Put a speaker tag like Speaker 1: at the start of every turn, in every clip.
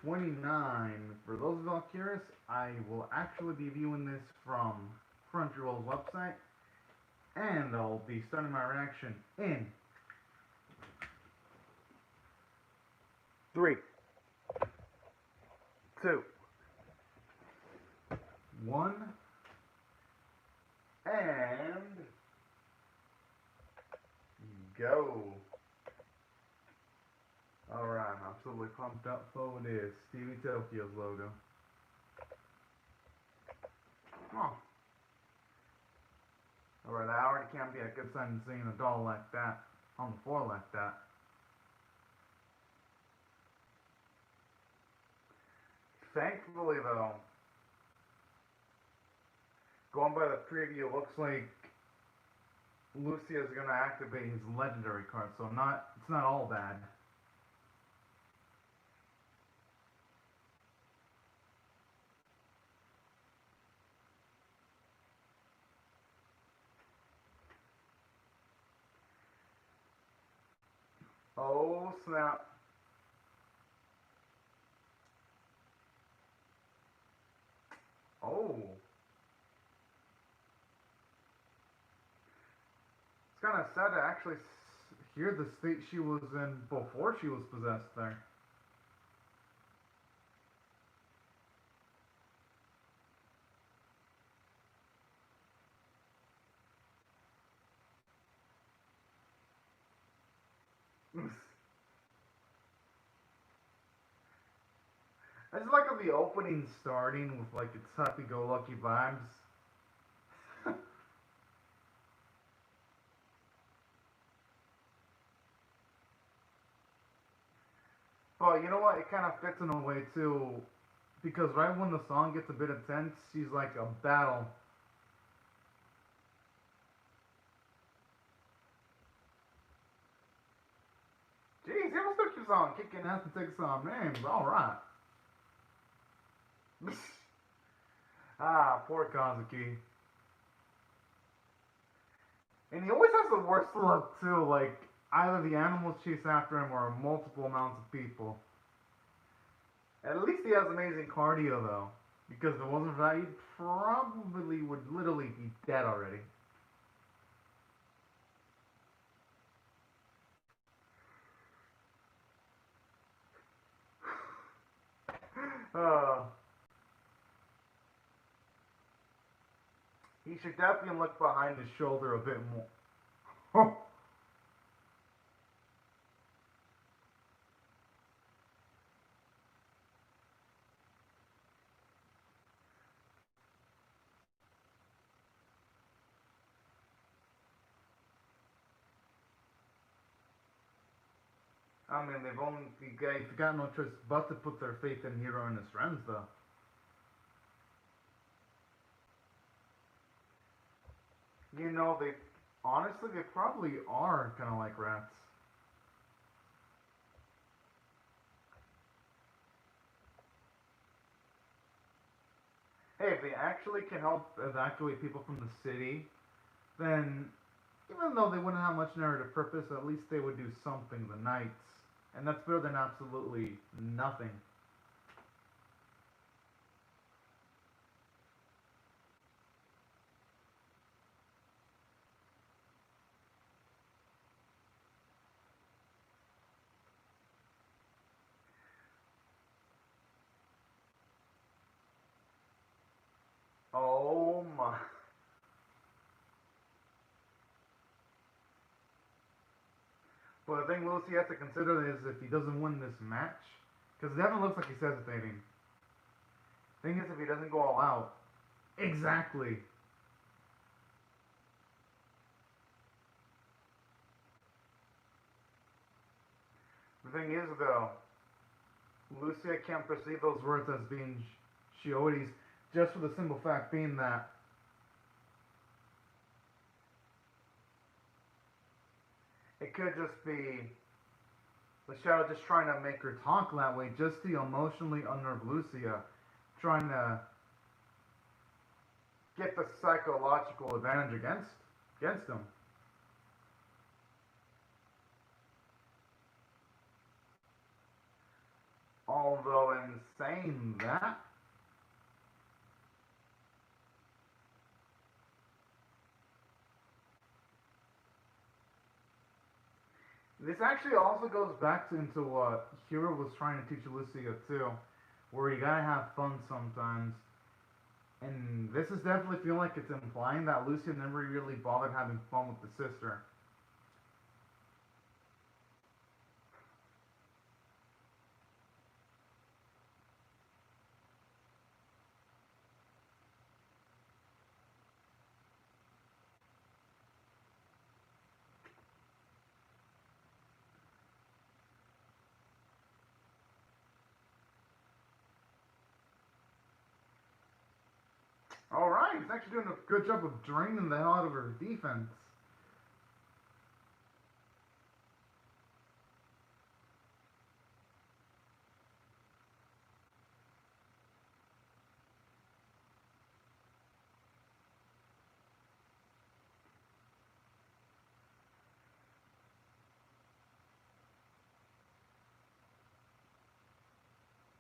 Speaker 1: 29. For those of you curious, I will actually be viewing this from Crunchyroll's website, and I'll be starting my reaction in 3, 2, 1, and go. Alright, I'm absolutely pumped up for this TV Tokyo's logo. Oh. Alright, that already can't be a good sign seeing a doll like that on the floor like that. Thankfully though, going by the preview, looks like Lucia's gonna activate his legendary card, so it's not all bad. Oh snap. Oh. It's kind of sad to actually hear the state she was in before she was possessed there. I just like how the opening starting with like its happy-go-lucky vibes. But you know what? It kind of fits in a way too, because right when the song gets a bit intense, she's like a battle. Jeez, he almost took your song, kicking ass and taking some names. All right. Ah, poor Kazuki. And he always has the worst luck too. Like either the animals chase after him or multiple amounts of people. At least he has amazing cardio though, because if it wasn't for that, he probably would literally be dead already. He should definitely look behind his shoulder a bit more. I mean, they've got no choice but to put their faith in Hiro and his friends, though. You know, honestly, they probably are kind of like rats. Hey, if they actually can help evacuate people from the city, then even though they wouldn't have much narrative purpose, at least they would do something the Knights. And that's better than absolutely nothing. Oh my. But the thing Lucy has to consider is if he doesn't win this match, because it definitely looks like he's hesitating. Thing is, if he doesn't go all out, exactly. The thing is, though, Lucia can't perceive those words as being Shioidi's, just for the simple fact being that it could just be the Shadow just trying to make her talk that way, just to emotionally unnerve Lucia, trying to get the psychological advantage against him. Although in saying that, this actually also goes back into what Hiro was trying to teach Lucia too, where you gotta have fun sometimes. And this is definitely feeling like it's implying that Lucia never really bothered having fun with the sister. Alright, he's actually doing a good job of draining the hell out of her defense.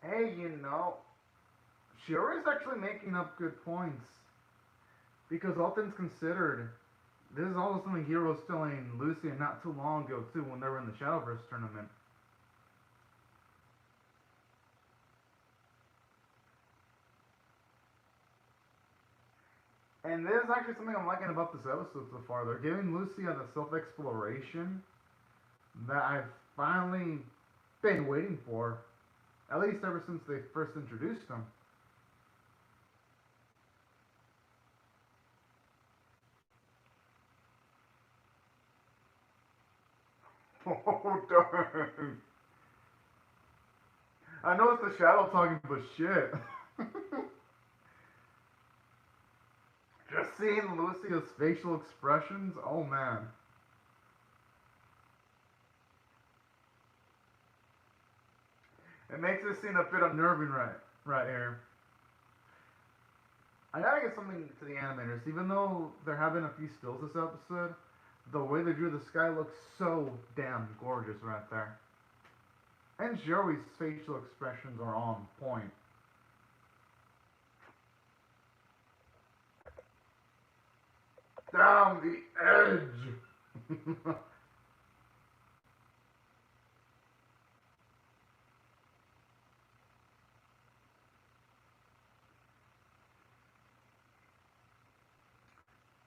Speaker 1: Hey, Shiori's actually making up good points. Because all things considered, this is also something Hiro was telling Lucia not too long ago too, when they were in the Shadowverse tournament. And this is actually something I'm liking about this episode so far. They're giving Lucia the self-exploration that I've finally been waiting for. At least ever since they first introduced him. Oh, darn. I know it's the shadow talking, but shit. Just seeing Lucia's facial expressions, oh man. It makes this scene a bit unnerving right here. I gotta get something to the animators. Even though they're having a few stills this episode, the way they drew the sky looks so damn gorgeous right there. And Joey's facial expressions are on point. Down the edge!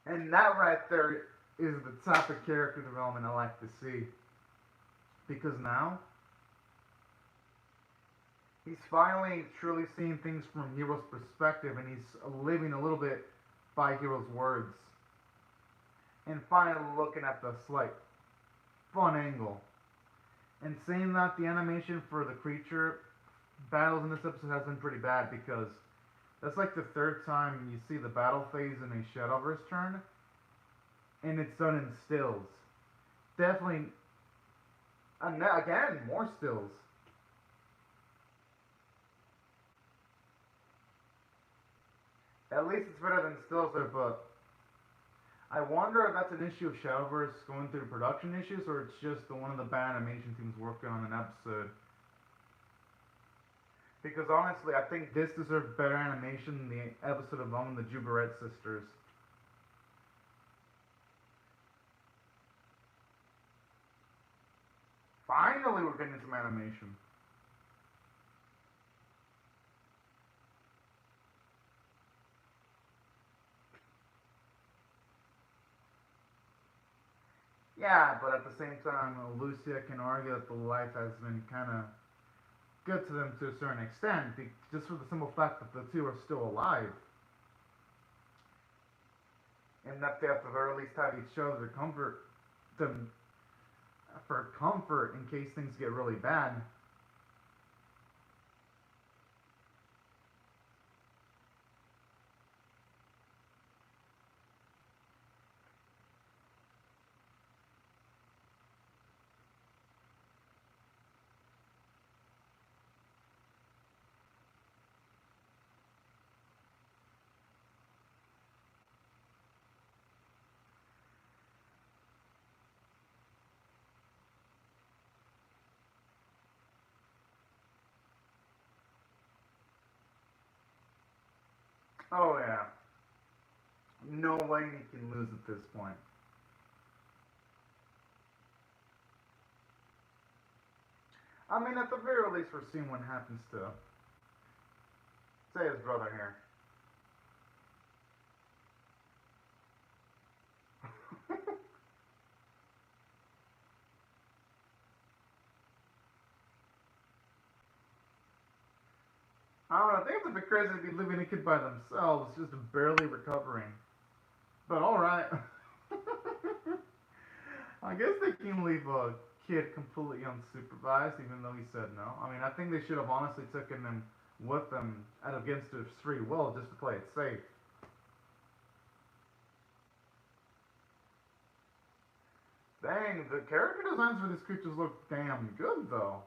Speaker 1: And that right there is the type of character development I like to see. Because now, he's finally truly seeing things from Hiro's perspective, and he's living a little bit by Hiro's words. And finally looking at the slight fun angle. And saying that the animation for the creature battles in this episode has been pretty bad, because that's like the third time you see the battle phase in a Shadowverse turn, and it's done in stills. Definitely, again, more stills. At least it's better than stills there, but I wonder if that's an issue of Shadowverse going through production issues, or it's just the one of the bad animation teams working on an episode. Because honestly, I think this deserved better animation than the episode of the Jubiret sisters. Finally, we're getting some animation. Yeah, but at the same time, Lucia can argue that the life has been kind of good to them to a certain extent, just for the simple fact that the two are still alive. And that they at the very least have each other to comfort them, for comfort in case things get really bad. Oh yeah. No way he can lose at this point. I mean, at the very least, we're seeing what happens to, say, his brother here. I don't know. I think it's a bit crazy to be leaving a kid by themselves, just barely recovering. But alright. I guess they can leave a kid completely unsupervised, even though he said no. I mean, I think they should have honestly taken him with them out against his free will just to play it safe. Dang, the character designs for these creatures look damn good, though.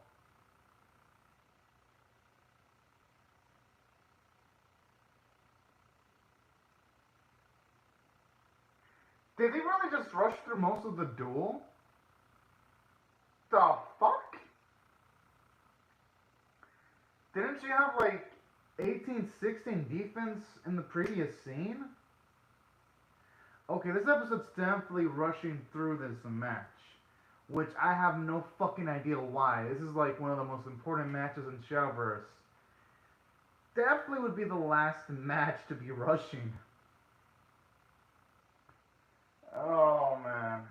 Speaker 1: Did he really just rush through most of the duel? The fuck? Didn't she have like 18-16 defense in the previous scene? Okay, this episode's definitely rushing through this match, which I have no fucking idea why. This is like one of the most important matches in Shadowverse. Definitely would be the last match to be rushing. Oh man.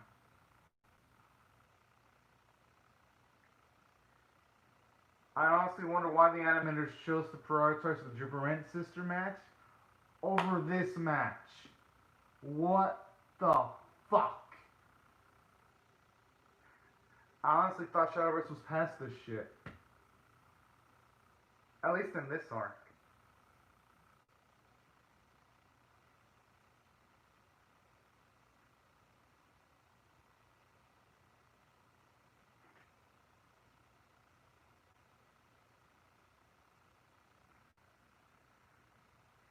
Speaker 1: I honestly wonder why the animators chose to prioritize the Juberant sister match over this match. What the fuck? I honestly thought Shadowverse was past this shit. At least in this arc.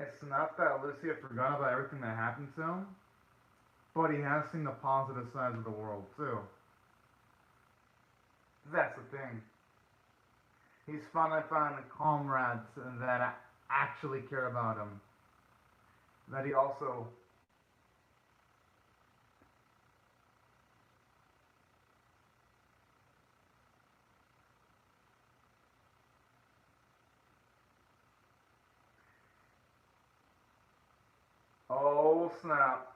Speaker 1: It's not that Lucy had forgotten about everything that happened to him, but he has seen the positive sides of the world too. That's the thing. He's finally found comrades that actually care about him. That he also. Oh snap.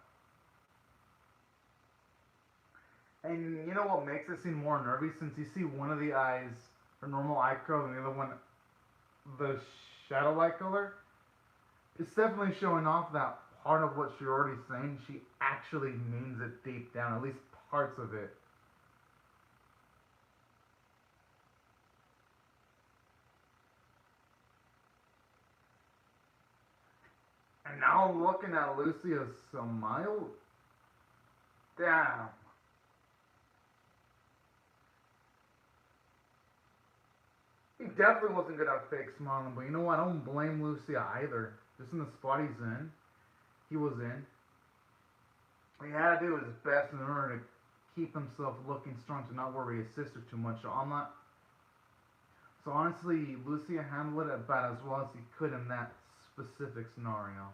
Speaker 1: And you know what makes it seem more nervy? Since you see one of the eyes a normal eye color and the other one the shadow light color, it's definitely showing off that part of what she's already saying, she actually means it deep down, at least parts of it. And now looking at Lucia's smile, damn. He definitely wasn't good at fake smiling, but you know what? I don't blame Lucia either. Just in the spot he was in. He had to do his best in order to keep himself looking strong to not worry his sister too much. So I'm not. So honestly, Lucia handled it about as well as he could in that specific scenario.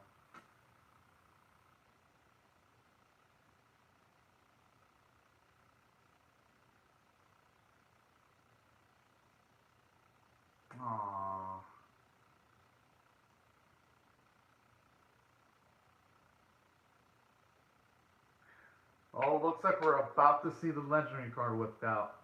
Speaker 1: Aww. Oh, looks like we're about to see the legendary card whipped out.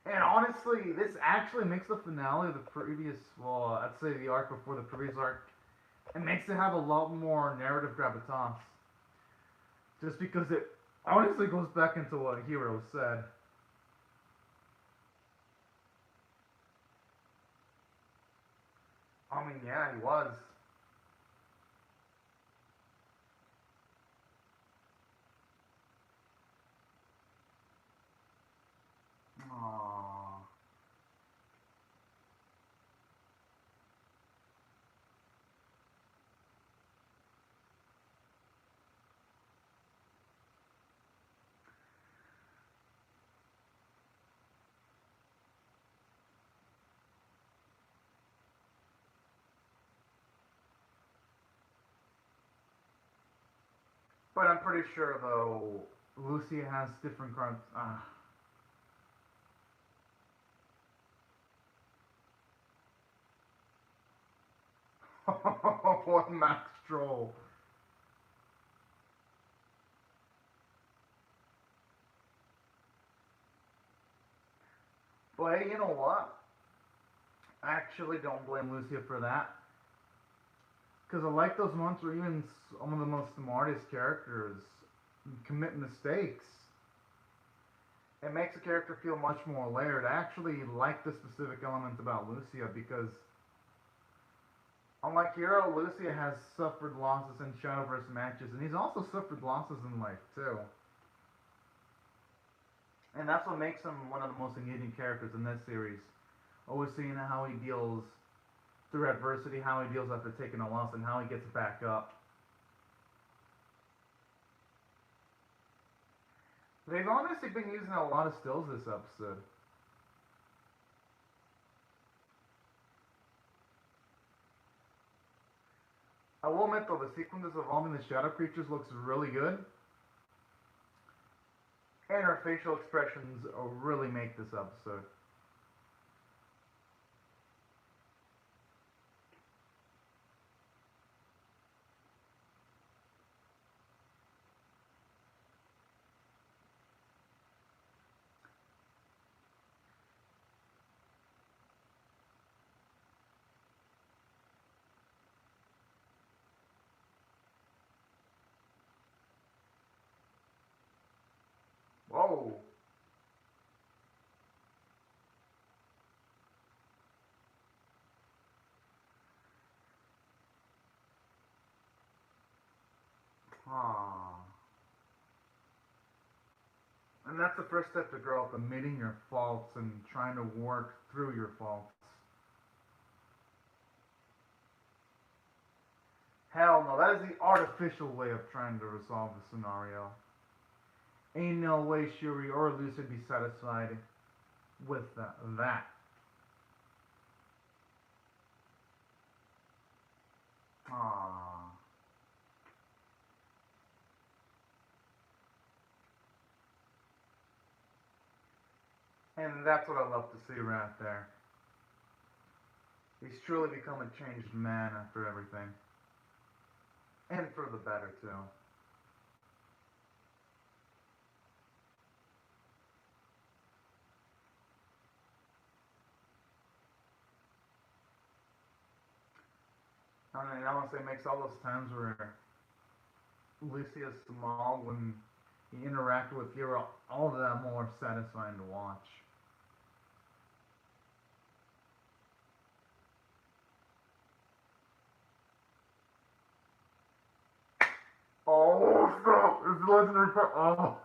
Speaker 1: And honestly, this actually makes the finale of the previous, well, I'd say the arc before the previous arc, it makes it have a lot more narrative gravitas. Just because it honestly goes back into what Hero said. I mean, yeah, he was. Aww. But I'm pretty sure though Lucia has different cards. What Max Troll. But hey, you know what? I actually don't blame Lucia for that. Because I like those moments where even some of the most smartest characters commit mistakes. It makes the character feel much more layered. I actually like the specific element about Lucia because, unlike Hero, Lucia has suffered losses in Shadowverse matches, and he's also suffered losses in life too. And that's what makes him one of the most engaging characters in this series. Always seeing how he deals through adversity, how he deals after taking a loss, and how he gets back up. They've honestly been using a lot of stills this episode. I will admit though, the sequences evolving the shadow creatures looks really good. And her facial expressions really make this episode. Whoa. Aww. And that's the first step to grow up, admitting your faults and trying to work through your faults. Hell no, that is the artificial way of trying to resolve the scenario. Ain't no way Shuri or Lucy would be satisfied with that. Aww. And that's what I love to see right there. He's truly become a changed man after everything. And for the better, too. I mean, honestly, it makes all those times where Lucia's small when he interacted with Hero all that more satisfying to watch. Oh, stop! It's legendary. Oh.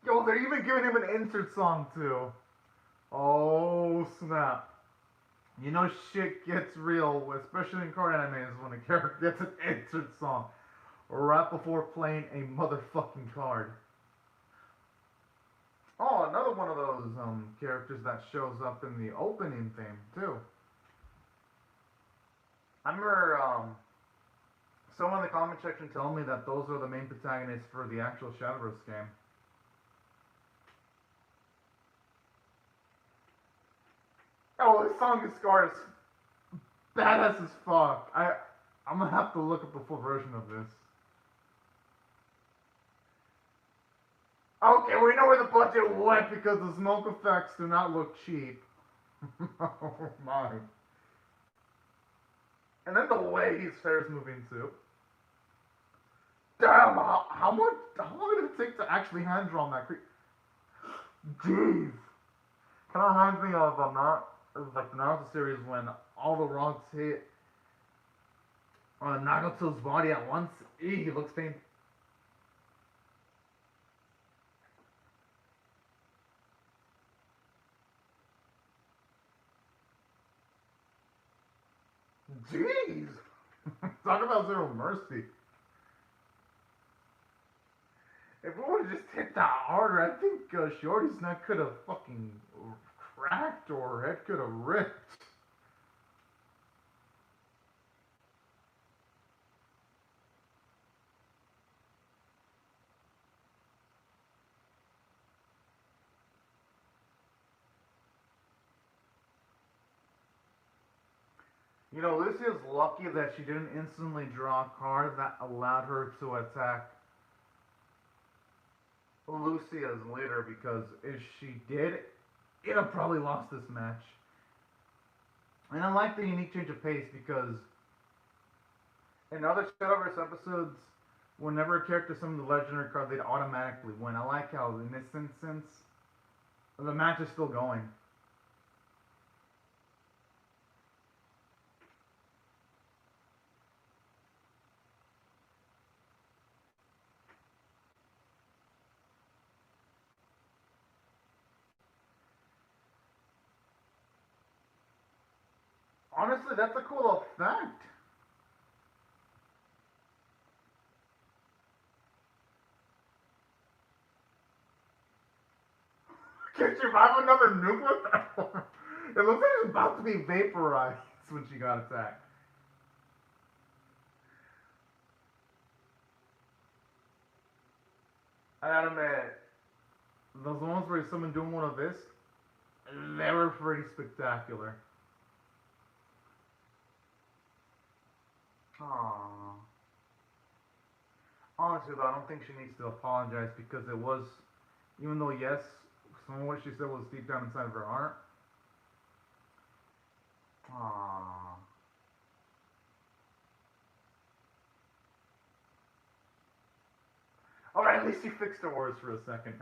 Speaker 1: Yo, they're even giving him an insert song too. Oh snap! You know shit gets real, especially in card animes, when a character gets an insert song right before playing a motherfucking card. Oh, another one of those characters that shows up in the opening theme too. I remember someone in the comment section telling me that those are the main protagonists for the actual Shadowverse game. Oh, this song is Scar is badass as fuck. I'm gonna have to look up the full version of this. Okay, we know where the budget went because the smoke effects do not look cheap. Oh my. And then the way his hair is moving too. Damn, how long did it take to actually hand draw that creep? Jeez. Kind of reminds me of like the Naruto series when all the rocks hit Nagato's body at once. He looks painful. Jeez. Talk about zero mercy. If we would have just hit that harder, I think Shorty's neck could have fucking cracked or her head could have ripped. You know, Lucia's lucky that she didn't instantly draw a card that allowed her to attack Lucia's leader, because if she did, it'd have probably lost this match. And I like the unique change of pace because in other Shadowverse episodes, whenever a character summoned the legendary card, they'd automatically win. I like how in this instance, the match is still going. Honestly, that's a cool effect. Can she survive another nuke? It looks like she's about to be vaporized when she got attacked. I gotta admit, those ones where someone doing one of this, they were pretty spectacular. Aww. Honestly, though, I don't think she needs to apologize because it was, even though, yes, some of what she said was deep down inside of her heart. Aww. Alright, at least she fixed her words for a second.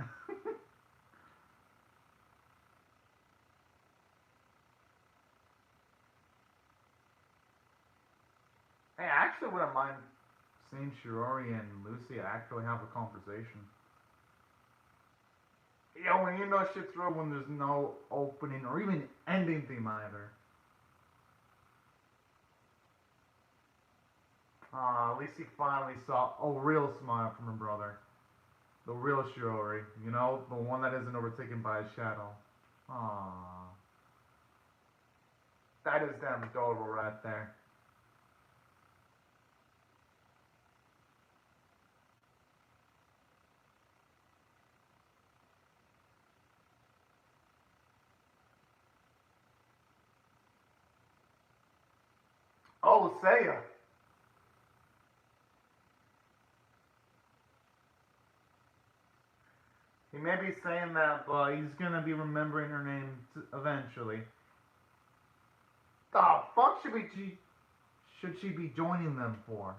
Speaker 1: Hey, I actually wouldn't mind seeing Shirori and Lucy actually have a conversation. Yeah, when you know shit's real when there's no opening or even ending theme either. At least he finally saw a real smile from her brother. The real Shirori. You know, the one that isn't overtaken by a shadow. Aww. That is damn adorable right there. Oh, Seiya. He may be saying that, but he's gonna be remembering her name eventually. The fuck should she be joining them for?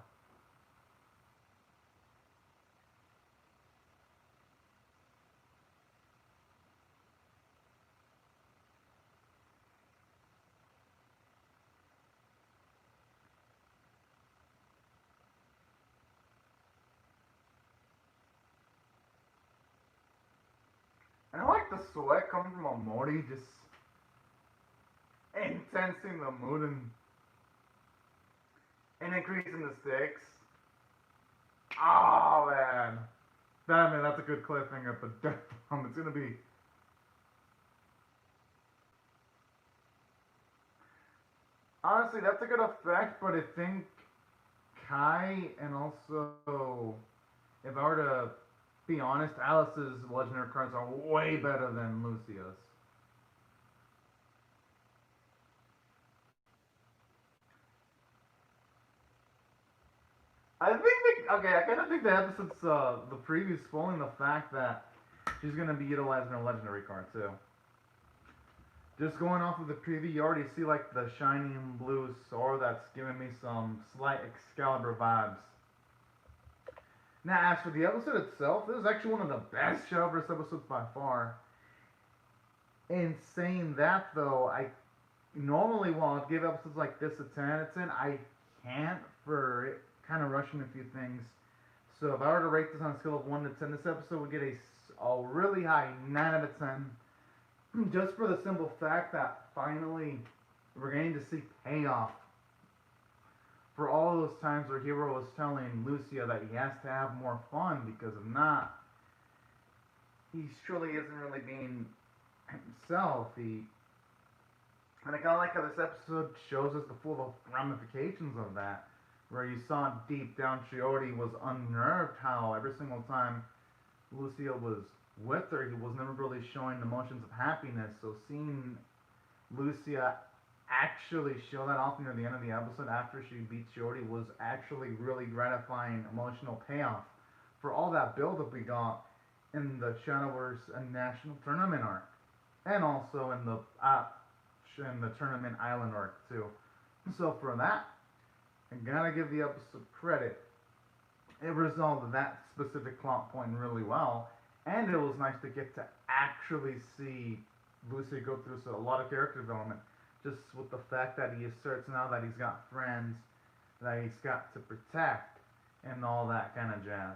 Speaker 1: And I like the sweat coming from Omori, just intensing the mood and increasing the stakes. Oh man. That, I mean, that's a good cliffhanger, but damn, it's gonna be. Honestly, that's a good effect, but I think Kai and also, if I were to be honest, Alice's legendary cards are way better than Lucia's. I think okay, I kind of think the episode's the preview spoiling the fact that she's gonna be utilizing her legendary card too. Just going off of the preview, you already see like the shining blue sword that's giving me some slight Excalibur vibes. Now, as for the episode itself, this is actually one of the best Shadowverse episodes by far. In saying that, though, I normally while I'd give episodes like this a 10 out of 10, I can't for it kind of rushing a few things. So if I were to rate this on a scale of 1 to 10, this episode would get a really high 9 out of 10. Just for the simple fact that finally we're getting to see payoff for all those times where Hero was telling Lucia that he has to have more fun because if not, he truly isn't really being himself. And I kind of like how this episode shows us the full ramifications of that, where you saw deep down Shiori was unnerved how every single time Lucia was with her, he was never really showing emotions of happiness. So seeing Lucia actually show that off near the end of the episode after she beats Shiori was actually really gratifying emotional payoff for all that build-up we got in the Shadowverse and National Tournament arc, and also in the Tournament Island arc too. So for that, I gotta give the episode credit. It resolved that specific plot point really well, and it was nice to get to actually see Lucy go through a lot of character development, just with the fact that he asserts now that he's got friends that he's got to protect and all that kind of jazz.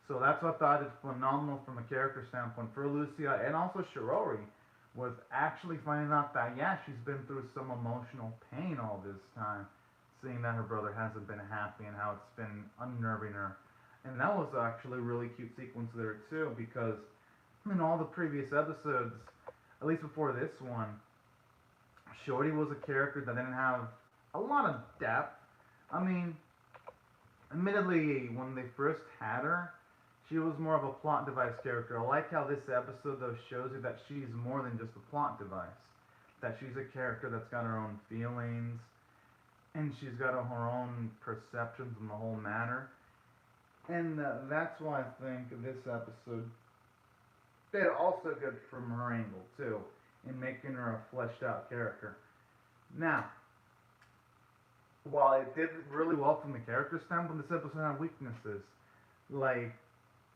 Speaker 1: So that's what I thought is phenomenal from a character standpoint for Lucia and also Shirori was actually finding out that yeah, she's been through some emotional pain all this time, seeing that her brother hasn't been happy and how it's been unnerving her. And that was actually a really cute sequence there too, because in all the previous episodes, at least before this one, Shorty was a character that didn't have a lot of depth. I mean, admittedly, when they first had her, she was more of a plot device character. I like how this episode though shows you that she's more than just a plot device. That she's a character that's got her own feelings, and she's got her own perceptions and the whole matter. And that's why I think this episode did also good from her angle too, in making her a fleshed out character. Now, while it did really well from the character standpoint, this episode had weaknesses. Like,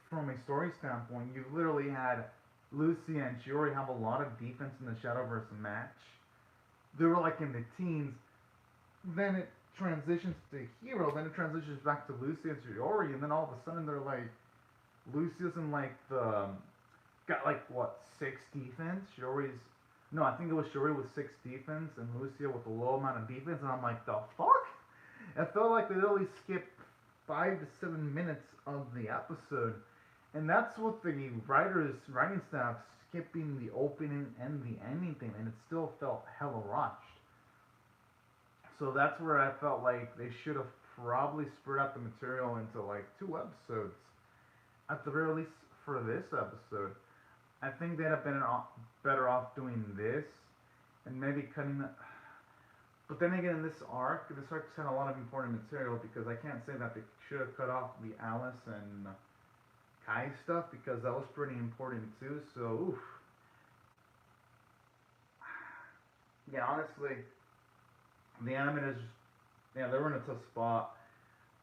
Speaker 1: from a story standpoint, you literally had Lucy and Shiori have a lot of defense in the Shadowverse match. They were like in the teens. Then it transitions to Hero. Then it transitions back to Lucy and Shiori, and then all of a sudden they're like, Lucy's in like the got like what 6 defense. Shiori's no, I think it was Shiori with 6 defense and Lucia with a low amount of defense, and I'm like, the fuck? It felt like they literally skipped 5 to 7 minutes of the episode. And that's what the writing staff skipping the opening and the ending thing, and it still felt hella rushed. So that's where I felt like they should have probably spread out the material into like 2 episodes. At the very least for this episode. I think they'd have been better off doing this and maybe cutting the. But then again, in this arc's had a lot of important material because I can't say that they should have cut off the Alice and Kai stuff because that was pretty important too. So, oof. Yeah, honestly, the animators, yeah, they were in a tough spot.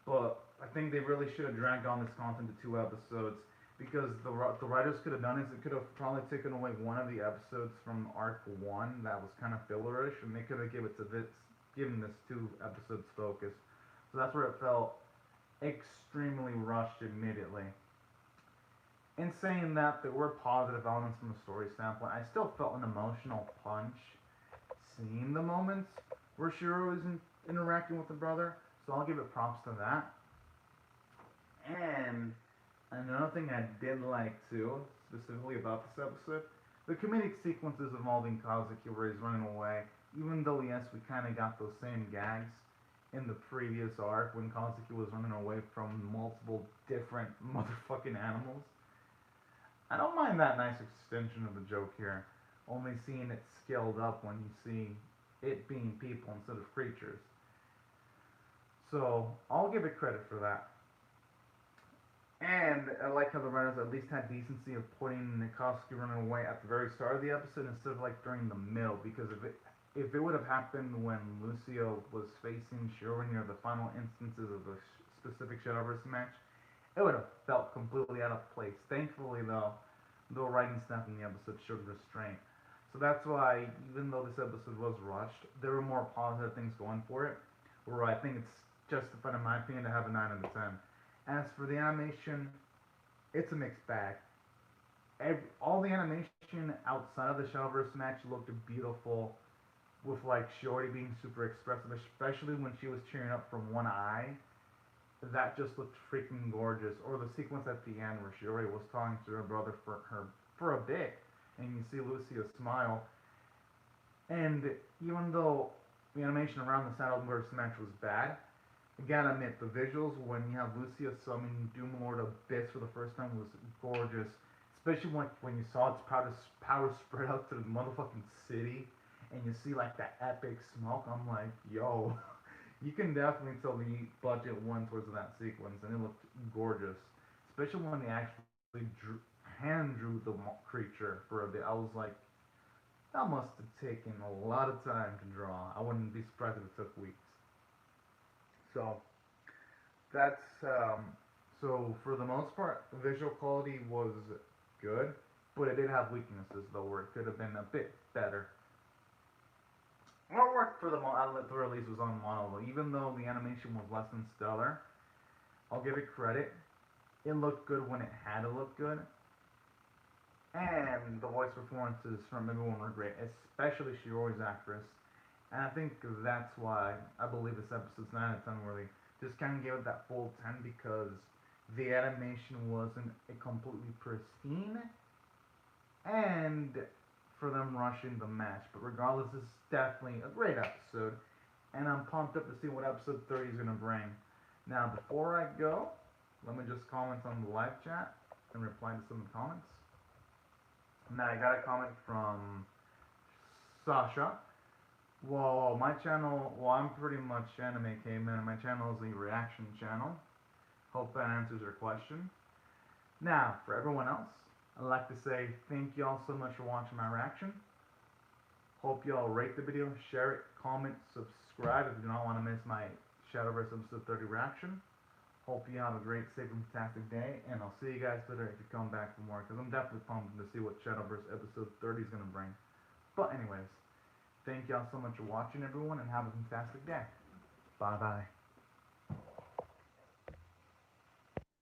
Speaker 1: But I think they really should have dragged on this content to 2 episodes because the writers could have done is it could have probably taken away one of the episodes from arc 1 that was kind of fillerish, and they could have given this 2 episodes focus. So that's where it felt extremely rushed immediately. In saying that, there were positive elements from a story standpoint. I still felt an emotional punch seeing the moments where Shiro is interacting with the brother, so I'll give it props to that. And another thing I did like too, specifically about this episode, the comedic sequences involving Kazuki where he's running away. Even though yes, we kind of got those same gags in the previous arc when Kazuki was running away from multiple different motherfucking animals. I don't mind that nice extension of the joke here, only seeing it scaled up when you see it being people instead of creatures. So I'll give it credit for that. And I like how the writers at least had decency of putting Nikoski running away at the very start of the episode instead of like during the middle. Because if it would have happened when Lucio was facing Shiori near the final instances of the specific Shadowverse match, it would have felt completely out of place. Thankfully, though, the writing staff in the episode showed restraint. So that's why, even though this episode was rushed, there were more positive things going for it. Where I think it's justified, in my opinion, to have a 9 out of 10. As for the animation, it's a mixed bag. All the animation outside of the Shadowverse match looked beautiful, with like Shiori being super expressive, especially when she was cheering up from one eye. That just looked freaking gorgeous. Or the sequence at the end where Shiori was talking to her brother for a bit, and you see Lucia smile. And even though the animation around the Shadowverse match was bad, I gotta admit, the visuals when you have Lucia summoning Doomlord Abyss for the first time was gorgeous. Especially when you saw its power spread out to the motherfucking city, and you see like that epic smoke. I'm like, yo, you can definitely tell the budget went towards that sequence, and it looked gorgeous, especially when they actually hand drew the creature for a bit. I was like, that must have taken a lot of time to draw. I wouldn't be surprised if it took weeks. So that's so for the most part, visual quality was good, but it did have weaknesses though, where it could have been a bit better. What worked for the release was on mono, even though the animation was less than stellar. I'll give it credit. It looked good when it had to look good, and the voice performances from everyone were great, especially Shiori's actress. And I think that's why I believe this episode's 9 out of 10 worthy. Just kind of gave it that full 10 because the animation wasn't a completely pristine, and for them rushing the match. But regardless, this is definitely a great episode, and I'm pumped up to see what episode 30 is going to bring. Now, before I go, let me just comment on the live chat and reply to some of the comments. Now, I got a comment from Sasha. Well, my channel, I'm pretty much Anime Caveman, and my channel is a reaction channel. Hope that answers your question. Now, for everyone else, I'd like to say thank you all so much for watching my reaction. Hope you all rate the video, share it, comment, subscribe if you do not want to miss my Shadowverse episode 30 reaction. Hope you have a great, safe, and fantastic day, and I'll see you guys later if you come back for more, because I'm definitely pumped to see what Shadowverse episode 30 is going to bring. But anyways, thank y'all so much for watching, everyone, and have a fantastic day. Bye-bye.